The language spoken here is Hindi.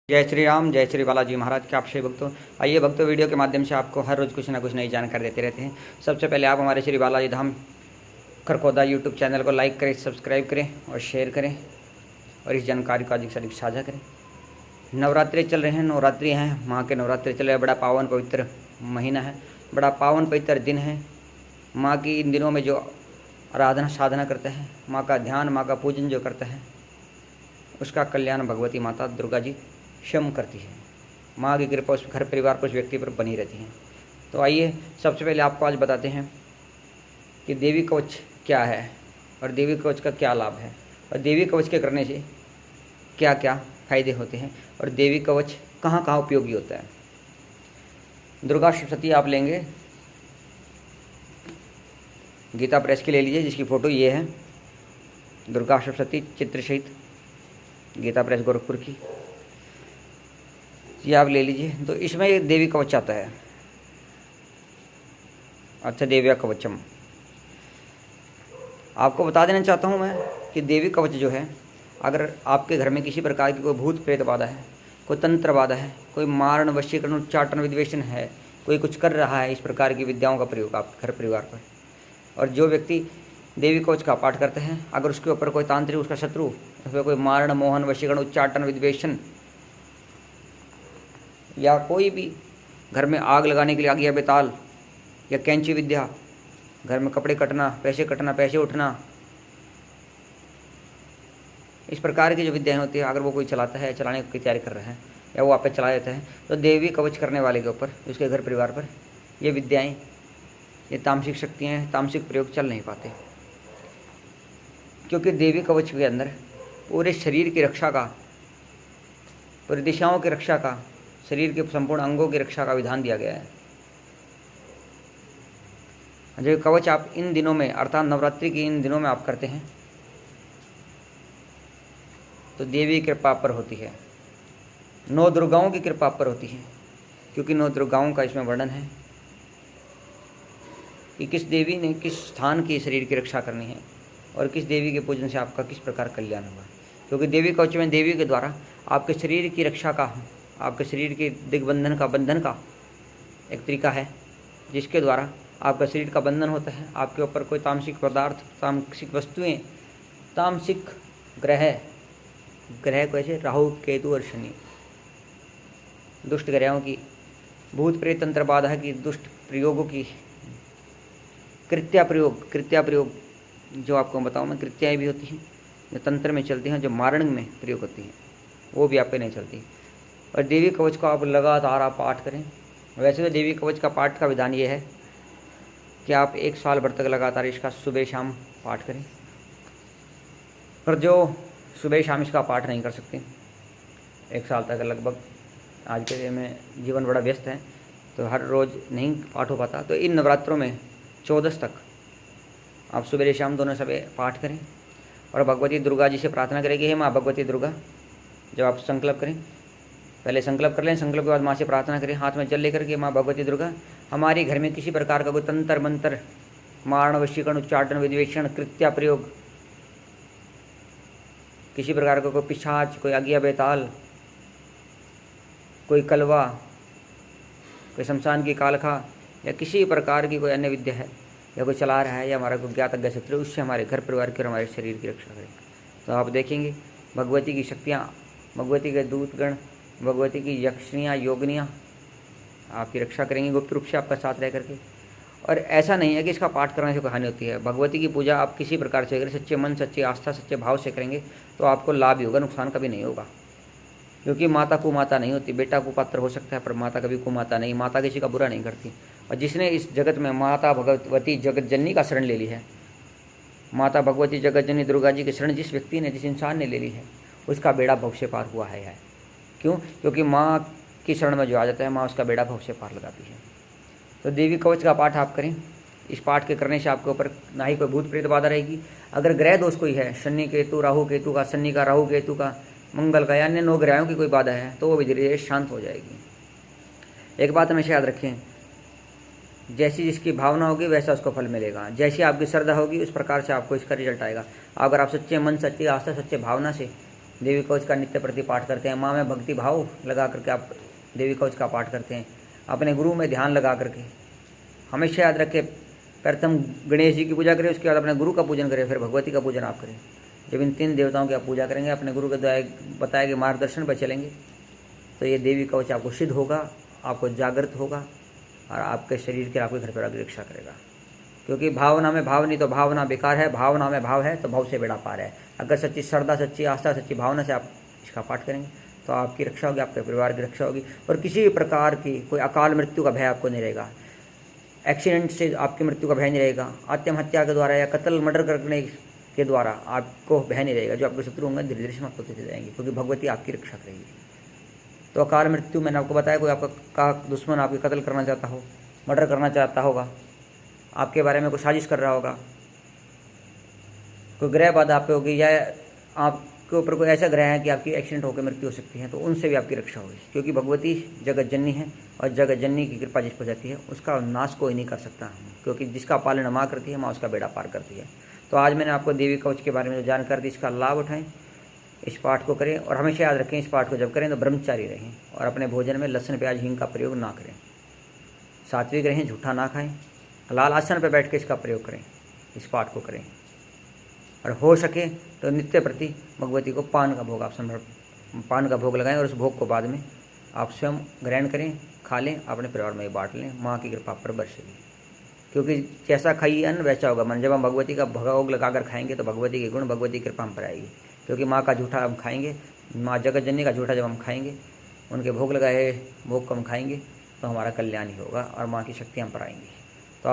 जय श्री राम, जय श्री बालाजी महाराज के आप श्री भक्तों। आइए भक्तों, वीडियो के माध्यम से आपको हर रोज़ कुछ ना कुछ नई जानकारी देते रहते हैं। सबसे पहले आप हमारे श्री बालाजी धाम खरखोदा यूट्यूब चैनल को लाइक करें, सब्सक्राइब करें और शेयर करें और इस जानकारी को अधिक से अधिक साझा करें। नवरात्रि चल रहे हैं, नवरात्रि हैं, माँ के नवरात्रि चल रहे हैं। बड़ा पावन पवित्र महीना है, बड़ा पावन पवित्र दिन है। माँ की इन दिनों में जो आराधना साधना करते हैं, माँ का ध्यान, माँ का पूजन जो करते हैं, उसका कल्याण भगवती माता दुर्गा जी क्षम करती है। माँ की कृपा उस घर परिवार पर, उस व्यक्ति पर बनी रहती है। तो आइए सबसे पहले आपको आज बताते हैं कि देवी कवच क्या है और देवी कवच का क्या लाभ है और देवी कवच के करने से क्या क्या फायदे होते हैं और देवी कवच कहाँ कहाँ उपयोगी होता है। दुर्गा सप्तशती आप लेंगे, गीता प्रेस की ले लीजिए, जिसकी फ़ोटो ये है। दुर्गा सप्तशती चित्र सहित, गीता प्रेस गोरखपुर की, ये आप ले लीजिए। तो इसमें एक देवी कवच आता है। अच्छा, देव्या कवचम आपको बता देना चाहता हूँ मैं कि देवी कवच जो है, अगर आपके घर में किसी प्रकार की कोई भूत प्रेत बाधा है, कोई तंत्र बाधा है, कोई मारण वशीकरण उच्चाटन विद्वेषण है, कोई कुछ कर रहा है, इस प्रकार की विद्याओं का प्रयोग आपके घर परिवार पर, और जो व्यक्ति देवी कवच का पाठ करते हैं, अगर उसके ऊपर कोई तांत्रिक, उसका शत्रु, उस पर कोई मारण मोहन वशीकरण उच्चाटन विद्वेषण या कोई भी घर में आग लगाने के लिए आग या बेताल या कैंची विद्या, घर में कपड़े कटना, पैसे उठना, इस प्रकार की जो विद्याएं होती है, अगर वो कोई चलाता है, चलाने की तैयारी कर रहा है या वो आप पे चला देता है, तो देवी कवच करने वाले के ऊपर, उसके घर परिवार पर ये विद्याएं, ये तामसिक शक्तियाँ, तामसिक प्रयोग चल नहीं पाते। क्योंकि देवी कवच के अंदर पूरे शरीर की रक्षा का, पूरी दिशाओं की रक्षा का, शरीर के संपूर्ण अंगों की रक्षा का विधान दिया गया है। जो कवच आप इन दिनों में, अर्थात नवरात्रि के इन दिनों में आप करते हैं, तो देवी की कृपा पर होती है, 9 दुर्गाओं की कृपा पर होती है। क्योंकि 9 दुर्गाओं का इसमें वर्णन है कि किस देवी ने किस स्थान की शरीर की रक्षा करनी है और किस देवी के पूजन से आपका किस प्रकार कल्याण होगा। क्योंकि देवी कवच में देवी के द्वारा आपके शरीर की रक्षा का, आपके शरीर के दिग्बंधन का, बंधन का एक तरीका है, जिसके द्वारा आपका शरीर का बंधन होता है। आपके ऊपर कोई तामसिक पदार्थ, तामसिक वस्तुएं, तामसिक ग्रह को ऐसे राहु, केतु और शनि, दुष्ट ग्रहों की, भूत प्रेत तंत्र बाधा की, दुष्ट प्रयोगों की, कृत्या प्रयोग जो आपको बताऊँ मैं, कृत्याएँ भी होती हैं जो तंत्र में चलती हैं, जो मारण में प्रयोग होती हैं, वो भी आप पे नहीं चलती। और देवी कवच को आप लगातार आप पाठ करें। वैसे तो देवी कवच का पाठ का विधान ये है कि आप 1 साल भर तक लगातार इसका सुबह शाम पाठ करें। पर जो सुबह शाम इसका पाठ नहीं कर सकते 1 साल तक, लगभग आज के दिन में जीवन बड़ा व्यस्त है, तो हर रोज़ नहीं पाठ हो पाता, तो इन नवरात्रों में 14 तक आप सुबह शाम दोनों समय पाठ करें और भगवती दुर्गा जी से प्रार्थना करें कि हे माँ भगवती दुर्गा, जब आप संकल्प करें, पहले संकल्प कर लें, संकल्प के बाद माँ से प्रार्थना करें, हाथ में जल लेकर के, माँ भगवती दुर्गा, हमारे घर में किसी प्रकार का कोई तंत्र मंत्र, मारण वशीकरण उच्चाटन विद्वेषण कृत्या प्रयोग, किसी प्रकार का कोई पिशाच, कोई आज्ञा बेताल, कोई कलवा, कोई शमशान की कालखा या किसी प्रकार की कोई अन्य विद्या है या कोई चला रहा है या हमारा कोई ज्ञात अज्ञात शत्रु, उससे हमारे घर परिवार की और हमारे शरीर की रक्षा करें। तो आप देखेंगे भगवती की शक्तियाँ, भगवती के दूतगण, भगवती की यक्षिणियाँ, योगिनियाँ आपकी रक्षा करेंगी गुप्त रूप से आपका साथ रह करके। और ऐसा नहीं है कि इसका पाठ करने से कोई हानि होती है। भगवती की पूजा आप किसी प्रकार से करें, सच्चे मन, सच्ची आस्था, सच्चे भाव से करेंगे तो आपको लाभ ही होगा, नुकसान कभी नहीं होगा। क्योंकि माता कुमाता नहीं होती, बेटा कुपात्र हो सकता है पर माता कभी कुमाता नहीं। माता किसी का बुरा नहीं करती। और जिसने इस जगत में माता भगवती जगत जननी का शरण ले ली है, माता भगवती जगत जननी दुर्गा जी की शरण जिस व्यक्ति ने, जिस इंसान ने ले ली है, उसका बेड़ा भव से पार हुआ है। क्यों? क्योंकि माँ की शरण में जो आ जाता है, माँ उसका बेड़ा भव से पार लगाती है। तो देवी कवच का पाठ आप करें। इस पाठ के करने से आपके ऊपर ना ही कोई भूत प्रेत बाधा रहेगी। अगर ग्रह दोष कोई है, शनि केतु, राहु केतु का, शनि का, राहु केतु का, मंगल का, या अन्य 9 ग्रहों की कोई बाधा है, तो वो भी धीरे धीरे शांत हो जाएगी। एक बात हमेशा याद रखें, जैसी जिसकी भावना होगी वैसा उसको फल मिलेगा। जैसी आपकी श्रद्धा होगी उस प्रकार से आपको इसका रिजल्ट आएगा। अगर आप सच्चे मन, सच्ची आस्था, सच्चे भावना से देवी कवच का नित्य प्रति पाठ करते हैं, माँ में भक्ति भाव लगा करके आप देवी कवच का पाठ करते हैं, अपने गुरु में ध्यान लगा करके। हमेशा याद रखें, प्रथम गणेश जी की पूजा करें, उसके बाद अपने गुरु का पूजन करें, फिर भगवती का पूजन आप करें। जब इन 3 देवताओं की आप पूजा करेंगे, अपने गुरु के द्वारा बताए गए मार्गदर्शन पर चलेंगे, तो ये देवी कवच आपको सिद्ध होगा, आपको जागृत होगा और आपके शरीर के, आपके घर परिवार की रक्षा करेगा। क्योंकि भावना में भाव नहीं तो भावना बेकार है, भावना में भाव है तो भाव से बेड़ा पार है। अगर सच्ची श्रद्धा, सच्ची आस्था, सच्ची भावना से आप इसका पाठ करेंगे तो आपकी रक्षा होगी, आपके परिवार की रक्षा होगी और किसी भी प्रकार की कोई अकाल मृत्यु का भय आपको नहीं रहेगा, एक्सीडेंट से आपकी मृत्यु का भय नहीं रहेगा, आत्महत्या के द्वारा या कत्ल मर्डर करने के द्वारा आपको भय नहीं रहेगा। जो आपके शत्रु होंगे धीरे धीरे समाप्त होते जाएंगे, क्योंकि भगवती आपकी रक्षा करेगी। तो अकाल मृत्यु, मैंने आपको बताया, कोई आपका दुश्मन आपकी कत्ल करना चाहता हो, मर्डर करना चाहता होगा, आपके बारे में कोई साजिश कर रहा होगा, कोई ग्रह बाधा आप पे होगी, या आपके ऊपर कोई ऐसा ग्रह है कि आपकी एक्सीडेंट होकर मृत्यु हो सकती है, तो उनसे भी आपकी रक्षा होगी। क्योंकि भगवती जगत जननी है और जगत जननी की कृपा जिस पर जाती है उसका नाश कोई नहीं कर सकता, क्योंकि जिसका पालन माँ करती है, माँ उसका बेड़ा पार करती है। तो आज मैंने आपको देवी कवच के बारे में जो जानकारी दी, इसका लाभ उठाएं, इस पाठ को करें और हमेशा याद रखें, इस पाठ को जब करें तो ब्रह्मचारी रहें और अपने भोजन में लहसुन प्याज हींग का प्रयोग ना करें, सात्विक रहें, झूठा ना खाएं, लाल आसन पर बैठ के इसका प्रयोग करें, इस पाठ को करें और हो सके तो नित्य प्रति भगवती को पान का भोग आप पान का भोग लगाएं और उस भोग को बाद में आप स्वयं ग्रहण करें, खा लें, अपने परिवार में बांट लें, माँ की कृपा पर बरसेगी। क्योंकि जैसा खाइए अन्न वैसा होगा मन। जब हम भगवती का भोग लगाकर खाएंगे तो भगवती के गुण, भगवती की कृपा हम पर आएगी। क्योंकि माँ का झूठा हम खाएंगे, माँ जगत जननी का झूठा जब हम खाएंगे, उनके भोग लगाए भोग को हम खाएंगे तो हमारा कल्याण ही होगा और माँ की शक्ति हम पर आएंगी।